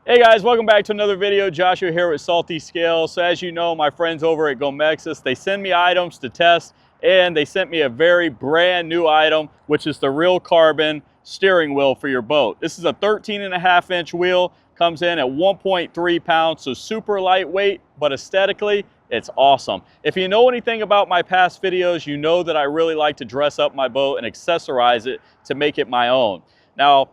Hey guys, welcome back to another video. Joshua here with Salty Scales. So as you know, my friends over at GOMEXUS, they send me items to test, and they sent me a very brand new item, which is the real carbon steering wheel for your boat. This is a 13.5-inch wheel, comes in at 1.3 pounds, so super lightweight, but aesthetically, it's awesome. If you know anything about my past videos, you know that I really like to dress up my boat and accessorize it to make it my own. Now,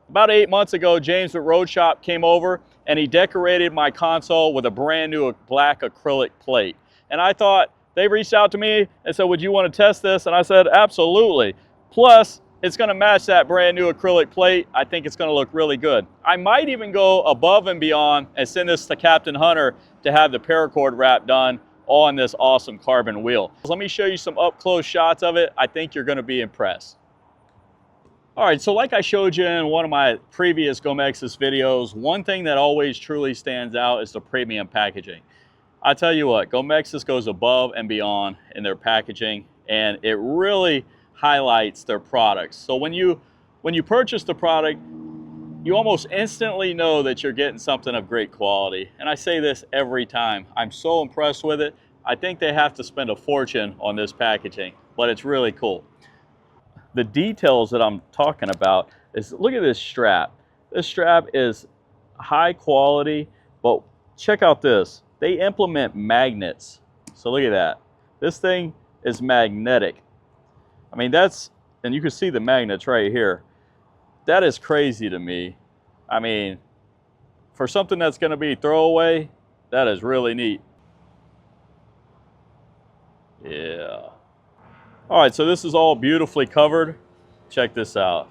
about 8 months ago, James with Road Shop came over and he decorated my console with a brand new black acrylic plate. And I thought, they reached out to me and said, would you want to test this? And I said, absolutely. Plus, it's going to match that brand new acrylic plate. I think it's going to look really good. I might even go above and beyond and send this to Captain Hunter to have the paracord wrap done on this awesome carbon wheel. Let me show you some up-close shots of it. I think you're going to be impressed. All right, so like I showed you in one of my previous GOMEXUS videos, one thing that always truly stands out is the premium packaging. I tell you what, GOMEXUS goes above and beyond in their packaging, and it really highlights their products. So when you purchase the product, you almost instantly know that you're getting something of great quality. And I say this every time. I'm so impressed with it. I think they have to spend a fortune on this packaging, but it's really cool. The details that I'm talking about is, look at this strap. This strap is high quality, but check out this. They implement magnets. So look at that. This thing is magnetic. I mean, and you can see the magnets right here. That is crazy to me. I mean, for something that's going to be throwaway, that is really neat. Yeah. All right, so this is all beautifully covered. Check this out.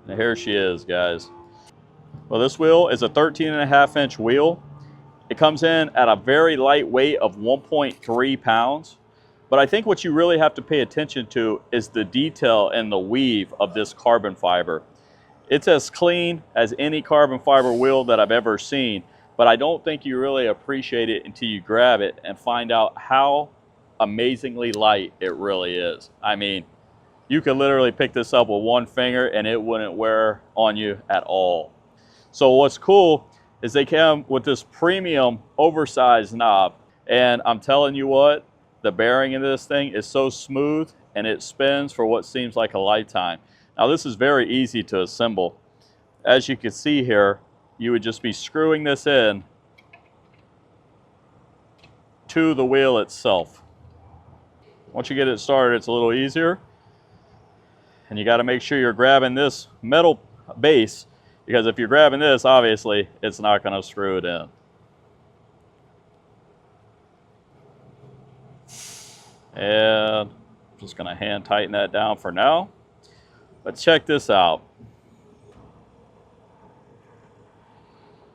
And here she is, guys. Well, this wheel is a 13.5-inch wheel. It comes in at a very light weight of 1.3 pounds. But I think what you really have to pay attention to is the detail and the weave of this carbon fiber. It's as clean as any carbon fiber wheel that I've ever seen, but I don't think you really appreciate it until you grab it and find out how amazingly light it really is. I mean, you could literally pick this up with one finger and it wouldn't wear on you at all. So what's cool is they come with this premium oversized knob, and I'm telling you what, the bearing in this thing is so smooth and it spins for what seems like a lifetime. Now this is very easy to assemble. As you can see here, you would just be screwing this in to the wheel itself. Once you get it started, it's a little easier. And you got to make sure you're grabbing this metal base, because if you're grabbing this, obviously, it's not going to screw it in. And I'm just going to hand tighten that down for now. But check this out.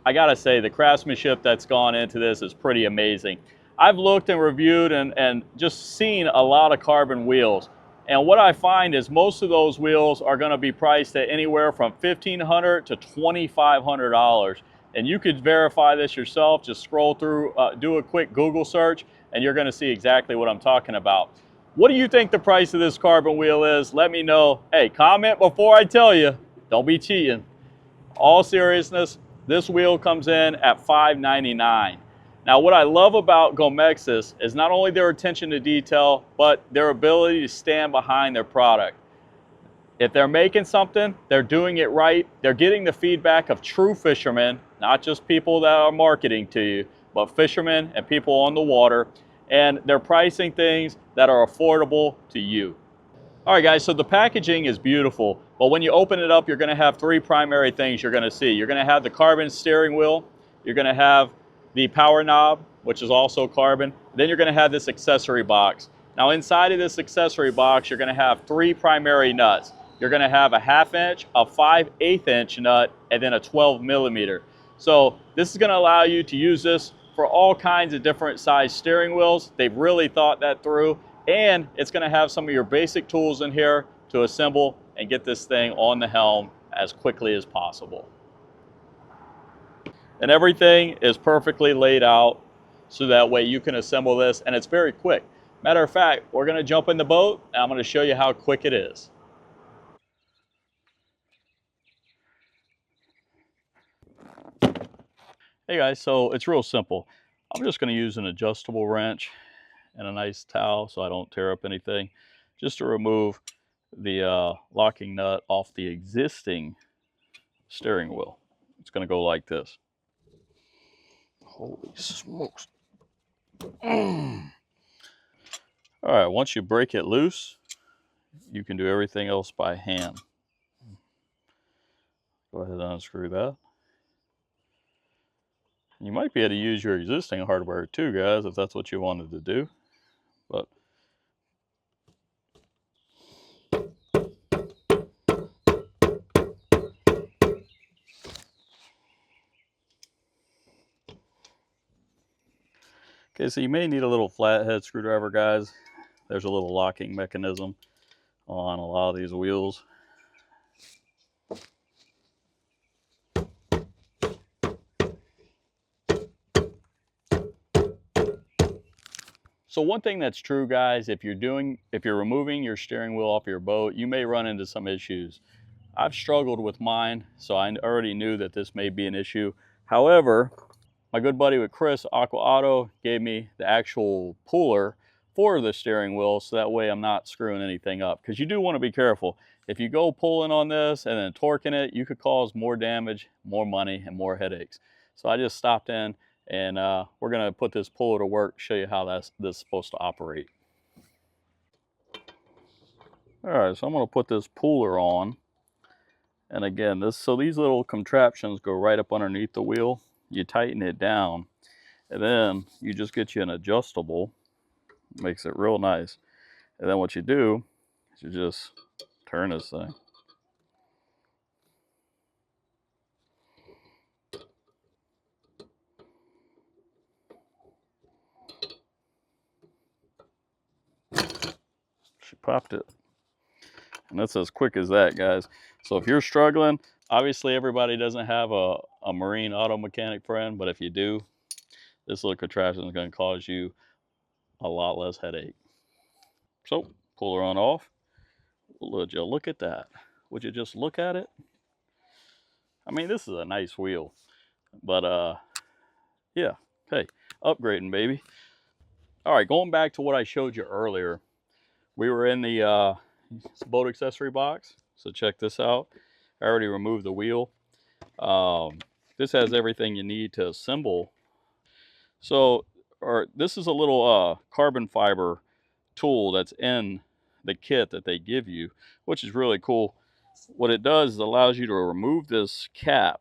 I got to say, the craftsmanship that's gone into this is pretty amazing. I've looked and reviewed and just seen a lot of carbon wheels. And what I find is most of those wheels are going to be priced at anywhere from $1,500 to $2,500. And you could verify this yourself. Just scroll through, do a quick Google search, and you're going to see exactly what I'm talking about. What do you think the price of this carbon wheel is? Let me know. Hey, comment before I tell you. Don't be cheating. All seriousness, this wheel comes in at $599. Now, what I love about GOMEXUS is not only their attention to detail, but their ability to stand behind their product. If they're making something, they're doing it right. They're getting the feedback of true fishermen, not just people that are marketing to you, but fishermen and people on the water. And they're pricing things that are affordable to you. All right, guys, so the packaging is beautiful. But when you open it up, you're going to have three primary things you're going to see. You're going to have the carbon steering wheel. You're going to have the power knob, which is also carbon. Then you're going to have this accessory box. Now inside of this accessory box, you're going to have three primary nuts. You're going to have a 1/2 inch, a 5/8 inch nut, and then a 12 millimeter. So this is going to allow you to use this for all kinds of different size steering wheels. They've really thought that through, and it's going to have some of your basic tools in here to assemble and get this thing on the helm as quickly as possible. And everything is perfectly laid out so that way you can assemble this, and it's very quick. Matter of fact, we're going to jump in the boat and I'm going to show you how quick it is. Hey guys, so it's real simple. I'm just going to use an adjustable wrench and a nice towel so I don't tear up anything, just to remove the locking nut off the existing steering wheel. It's going to go like this. Holy smokes. All right, once you break it loose, you can do everything else by hand. Go ahead and unscrew that. You might be able to use your existing hardware too, guys, if that's what you wanted to do. But okay, so you may need a little flathead screwdriver, guys. There's a little locking mechanism on a lot of these wheels. So one thing that's true, guys, if you're removing your steering wheel off your boat, you may run into some issues. I've struggled with mine, so I already knew that this may be an issue. However, my good buddy with Chris, Aqua Auto, gave me the actual puller for the steering wheel, so that way I'm not screwing anything up. Because you do want to be careful. If you go pulling on this and then torquing it, you could cause more damage, more money, and more headaches. So I just stopped in, and we're going to put this puller to work, show you how this is supposed to operate. All right, so I'm going to put this puller on. And again, so these little contraptions go right up underneath the wheel. You tighten it down, and then you just get you an adjustable. Makes it real nice. And then what you do is you just turn this thing. She popped it. And that's as quick as that, guys. So if you're struggling, obviously everybody doesn't have a marine auto mechanic friend, but if you do, this little contraption is going to cause you a lot less headache. So pull her on off. Would you look at that? Would you just look at it? I mean, this is a nice wheel, but yeah, hey, upgrading, baby. All right, going back to what I showed you earlier, we were in the boat accessory box. So check this out. I already removed the wheel. This has everything you need to assemble. So, this is a little carbon fiber tool that's in the kit that they give you, which is really cool. What it does is allows you to remove this cap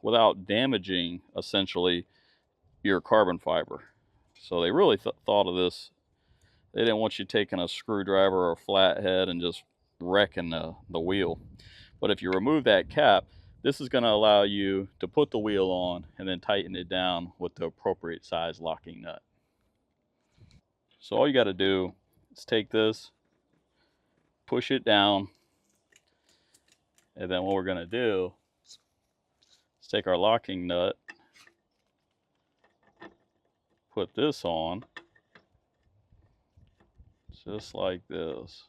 without damaging, essentially, your carbon fiber. So they really thought of this. They didn't want you taking a screwdriver or a flathead and just wrecking the wheel. But if you remove that cap, this is going to allow you to put the wheel on and then tighten it down with the appropriate size locking nut. So all you got to do is take this, push it down, and then what we're going to do is take our locking nut, put this on, just like this.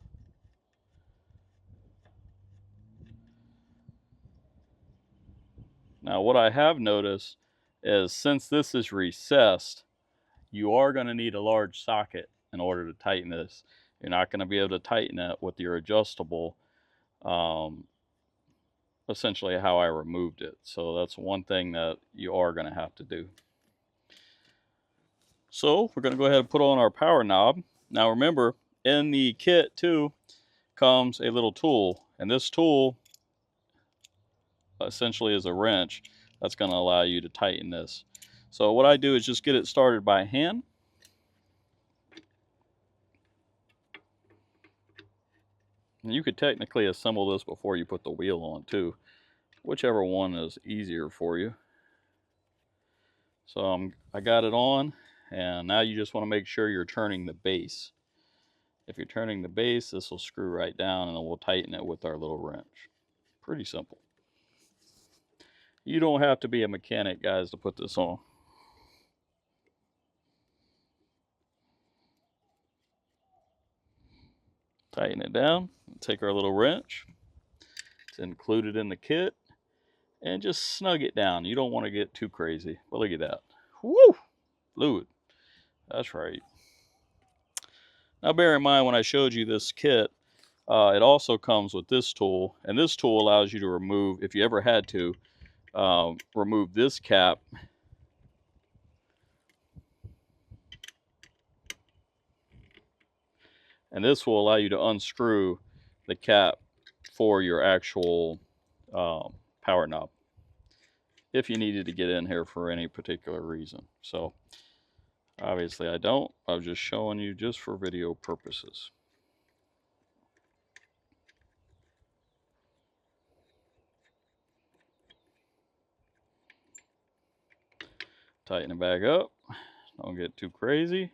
Now what I have noticed is since this is recessed, you are going to need a large socket in order to tighten this. You're not going to be able to tighten it with your adjustable, essentially how I removed it. So that's one thing that you are going to have to do. So we're going to go ahead and put on our power knob. Now remember, in the kit too comes a little tool, and this tool essentially is a wrench that's going to allow you to tighten this. So what I do is just get it started by hand. And you could technically assemble this before you put the wheel on too, whichever one is easier for you. So I got it on, and now you just want to make sure you're turning the base. If you're turning the base, this will screw right down, and then we'll tighten it with our little wrench. Pretty simple. You don't have to be a mechanic, guys, to put this on. Tighten it down, take our little wrench. It's included in the kit. and just snug it down. You don't want to get too crazy. But look at that. Woo! Fluid. That's right. Now bear in mind when I showed you this kit, it also comes with this tool, and this tool allows you to remove, if you ever had to, remove this cap. And this will allow you to unscrew the cap for your actual power knob, if you needed to get in here for any particular reason. So obviously I don't. I was just showing you just for video purposes. Tighten it back up. Don't get too crazy.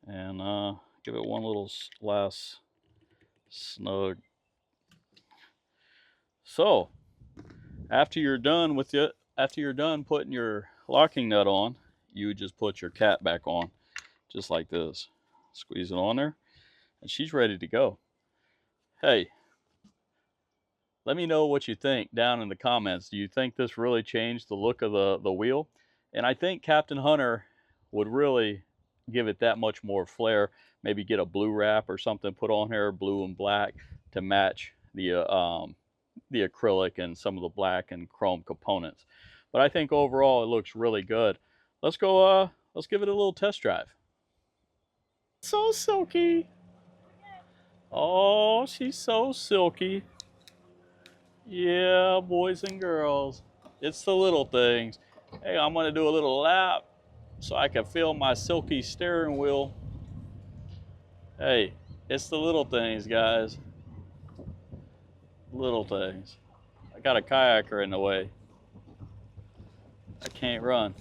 And give it one little last snug. So after you're done with it, after you're done putting your locking nut on, you just put your cap back on, just like this. Squeeze it on there, and she's ready to go. Hey, let me know what you think down in the comments. Do you think this really changed the look of the wheel? And I think Captain Hunter would really give it that much more flair. Maybe get a blue wrap or something put on here, blue and black, to match the acrylic and some of the black and chrome components. But I think overall it looks really good. Let's go, let's give it a little test drive. So silky. Oh, she's so silky. Yeah, boys and girls. It's the little things. Hey, I'm gonna do a little lap so I can feel my silky steering wheel. Hey, it's the little things, guys. Little things. I got a kayaker in the way. I can't run.